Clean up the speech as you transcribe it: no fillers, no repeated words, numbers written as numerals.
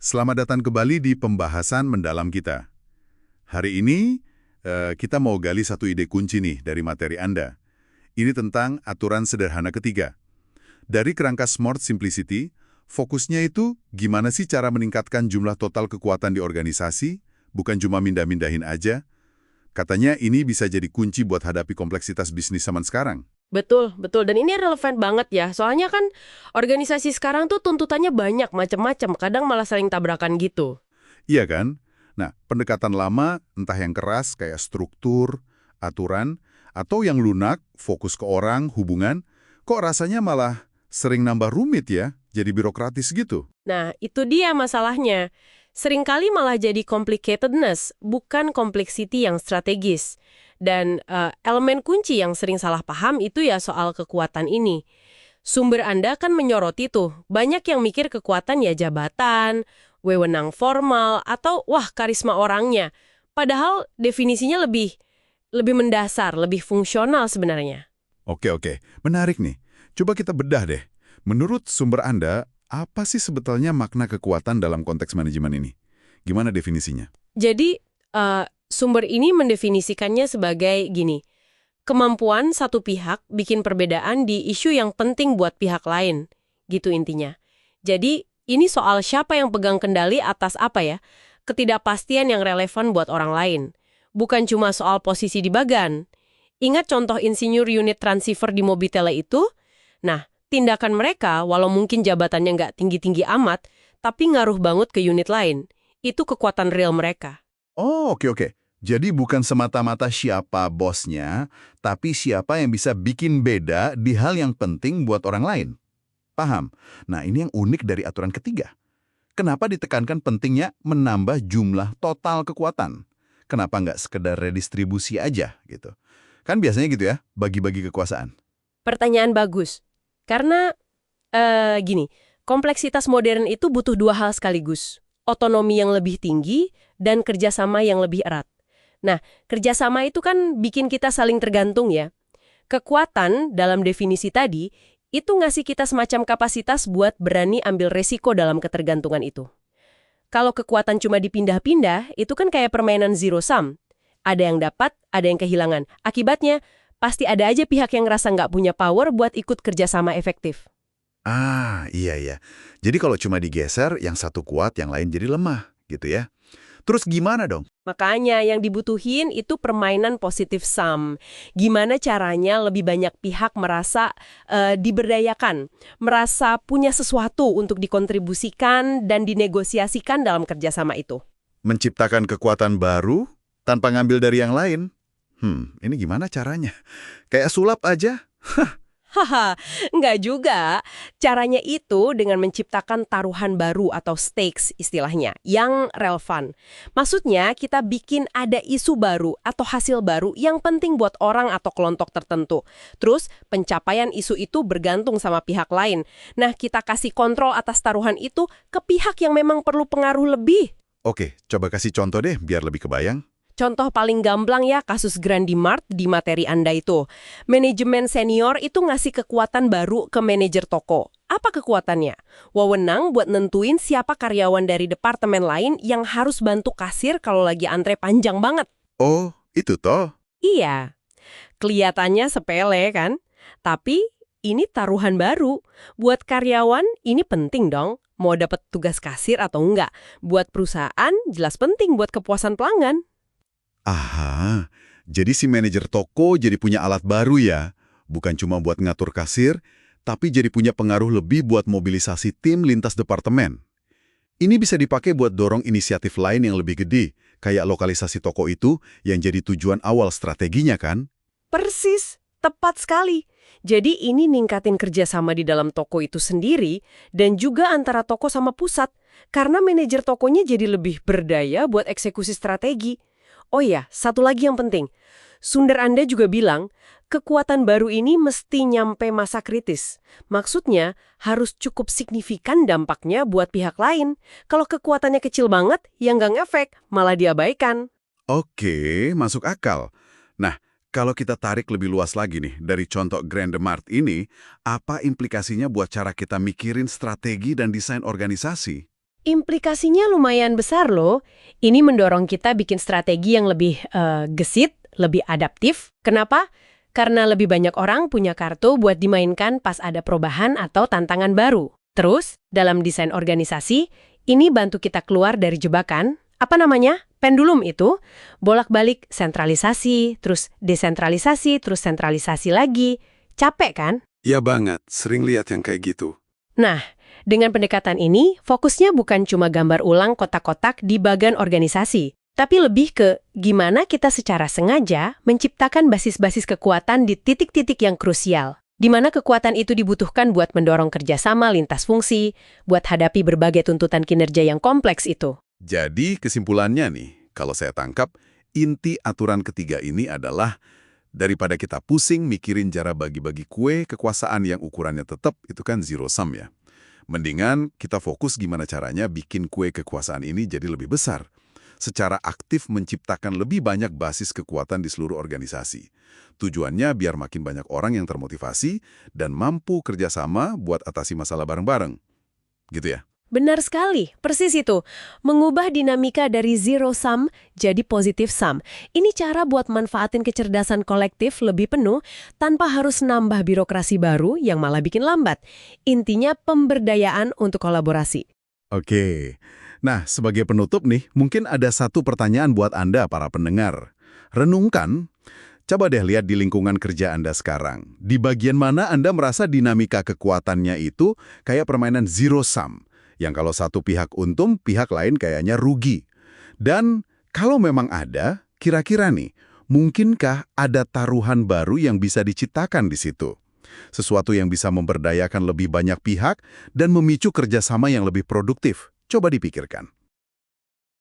Selamat datang kembali di pembahasan mendalam kita. Hari ini, kita mau gali satu ide kunci nih dari materi Anda. Ini tentang aturan sederhana ketiga. Dari kerangka Smart Simplicity, fokusnya itu gimana sih cara meningkatkan jumlah total kekuatan di organisasi, bukan cuma mindah-mindahin aja. Katanya ini bisa jadi kunci buat hadapi kompleksitas bisnis zaman sekarang. Betul, betul. Dan ini relevan banget ya. Soalnya kan organisasi sekarang tuh tuntutannya banyak, macam-macam. Kadang malah saling tabrakan gitu. Iya kan? Nah, pendekatan lama, entah yang keras kayak struktur, aturan, atau yang lunak, fokus ke orang, hubungan, kok rasanya malah sering nambah rumit ya, jadi birokratis gitu. Nah, itu dia masalahnya. Seringkali malah jadi complicatedness, bukan complexity yang strategis. Dan elemen kunci yang sering salah paham itu ya soal kekuatan ini. Sumber Anda kan menyoroti tuh, banyak yang mikir kekuatan ya jabatan, wewenang formal, atau wah karisma orangnya. Padahal definisinya lebih mendasar, lebih fungsional sebenarnya. Oke, menarik nih. Coba kita bedah deh. Menurut sumber Anda, apa sih sebetulnya makna kekuatan dalam konteks manajemen ini? Gimana definisinya? Jadi, sumber ini mendefinisikannya sebagai gini, kemampuan satu pihak bikin perbedaan di isu yang penting buat pihak lain, gitu intinya. Jadi, ini soal siapa yang pegang kendali atas apa ya, ketidakpastian yang relevan buat orang lain. Bukan cuma soal posisi di bagan. Ingat contoh insinyur unit transceiver di Mobitele itu? Nah, tindakan mereka, walau mungkin jabatannya nggak tinggi-tinggi amat, tapi ngaruh banget ke unit lain. Itu kekuatan real mereka. Oh, oke. Jadi bukan semata-mata siapa bosnya, tapi siapa yang bisa bikin beda di hal yang penting buat orang lain. Paham? Nah, ini yang unik dari aturan ketiga. Kenapa ditekankan pentingnya menambah jumlah total kekuatan? Kenapa nggak sekedar redistribusi aja gitu? Kan biasanya gitu ya, bagi-bagi kekuasaan. Pertanyaan bagus. Karena, gini, kompleksitas modern itu butuh dua hal sekaligus. Otonomi yang lebih tinggi dan kerjasama yang lebih erat. Nah, kerjasama itu kan bikin kita saling tergantung ya. Kekuatan dalam definisi tadi, itu ngasih kita semacam kapasitas buat berani ambil resiko dalam ketergantungan itu. Kalau kekuatan cuma dipindah-pindah, itu kan kayak permainan zero sum. Ada yang dapat, ada yang kehilangan. Akibatnya, pasti ada aja pihak yang ngerasa nggak punya power buat ikut kerjasama efektif. Ah, iya. Jadi kalau cuma digeser, yang satu kuat, yang lain jadi lemah, gitu ya. Terus gimana dong? Makanya yang dibutuhin itu permainan positive sum. Gimana caranya lebih banyak pihak merasa diberdayakan, merasa punya sesuatu untuk dikontribusikan dan dinegosiasikan dalam kerjasama itu. Menciptakan kekuatan baru tanpa ngambil dari yang lain? Ini gimana caranya? Kayak sulap aja? Haha, nggak juga. Caranya itu dengan menciptakan taruhan baru atau stakes istilahnya, yang relevan. Maksudnya kita bikin ada isu baru atau hasil baru yang penting buat orang atau kelompok tertentu. Terus pencapaian isu itu bergantung sama pihak lain. Nah, kita kasih kontrol atas taruhan itu ke pihak yang memang perlu pengaruh lebih. Oke, coba kasih contoh deh biar lebih kebayang. Contoh paling gamblang ya kasus Grandi Mart di materi Anda itu. Manajemen senior itu ngasih kekuatan baru ke manajer toko. Apa kekuatannya? Wewenang buat nentuin siapa karyawan dari departemen lain yang harus bantu kasir kalau lagi antre panjang banget. Oh, itu toh? Iya, kelihatannya sepele kan? Tapi ini taruhan baru. Buat karyawan ini penting dong. Mau dapat tugas kasir atau enggak. Buat perusahaan jelas penting buat kepuasan pelanggan. Aha, jadi si manajer toko jadi punya alat baru ya? Bukan cuma buat ngatur kasir, tapi jadi punya pengaruh lebih buat mobilisasi tim lintas departemen. Ini bisa dipakai buat dorong inisiatif lain yang lebih gede, kayak lokalisasi toko itu yang jadi tujuan awal strateginya kan? Persis, tepat sekali. Jadi ini ningkatin kerjasama di dalam toko itu sendiri dan juga antara toko sama pusat. Karena manajer tokonya jadi lebih berdaya buat eksekusi strategi. Oh iya, satu lagi yang penting. Sumber Anda juga bilang, kekuatan baru ini mesti nyampe masa kritis. Maksudnya, harus cukup signifikan dampaknya buat pihak lain. Kalau kekuatannya kecil banget, ya nggak ngefek, malah diabaikan. Oke, masuk akal. Nah, kalau kita tarik lebih luas lagi nih, dari contoh Grande Mart ini, apa implikasinya buat cara kita mikirin strategi dan desain organisasi? Implikasinya lumayan besar loh. Ini mendorong kita bikin strategi yang lebih gesit, lebih adaptif. Kenapa? Karena lebih banyak orang punya kartu buat dimainkan pas ada perubahan atau tantangan baru. Terus, dalam desain organisasi, ini bantu kita keluar dari jebakan, pendulum itu, bolak-balik sentralisasi, terus desentralisasi, terus sentralisasi lagi. Capek kan? Ya banget, sering lihat yang kayak gitu. Nah, dengan pendekatan ini, fokusnya bukan cuma gambar ulang kotak-kotak di bagian organisasi, tapi lebih ke gimana kita secara sengaja menciptakan basis-basis kekuatan di titik-titik yang krusial, di mana kekuatan itu dibutuhkan buat mendorong kerjasama lintas fungsi, buat hadapi berbagai tuntutan kinerja yang kompleks itu. Jadi kesimpulannya nih, kalau saya tangkap, inti aturan ketiga ini adalah daripada kita pusing mikirin cara bagi-bagi kue kekuasaan yang ukurannya tetap, itu kan zero sum ya. Mendingan kita fokus gimana caranya bikin kue kekuasaan ini jadi lebih besar. Secara aktif menciptakan lebih banyak basis kekuatan di seluruh organisasi. Tujuannya biar makin banyak orang yang termotivasi dan mampu kerjasama buat atasi masalah bareng-bareng. Gitu ya? Benar sekali, persis itu. Mengubah dinamika dari zero sum jadi positive sum. Ini cara buat manfaatin kecerdasan kolektif lebih penuh tanpa harus nambah birokrasi baru yang malah bikin lambat. Intinya pemberdayaan untuk kolaborasi. Oke. Nah, sebagai penutup nih, mungkin ada satu pertanyaan buat Anda para pendengar. Renungkan, coba deh lihat di lingkungan kerja Anda sekarang. Di bagian mana Anda merasa dinamika kekuatannya itu kayak permainan zero sum, yang kalau satu pihak untung, pihak lain kayaknya rugi. Dan kalau memang ada, kira-kira nih, mungkinkah ada taruhan baru yang bisa diciptakan di situ? Sesuatu yang bisa memberdayakan lebih banyak pihak dan memicu kerjasama yang lebih produktif. Coba dipikirkan.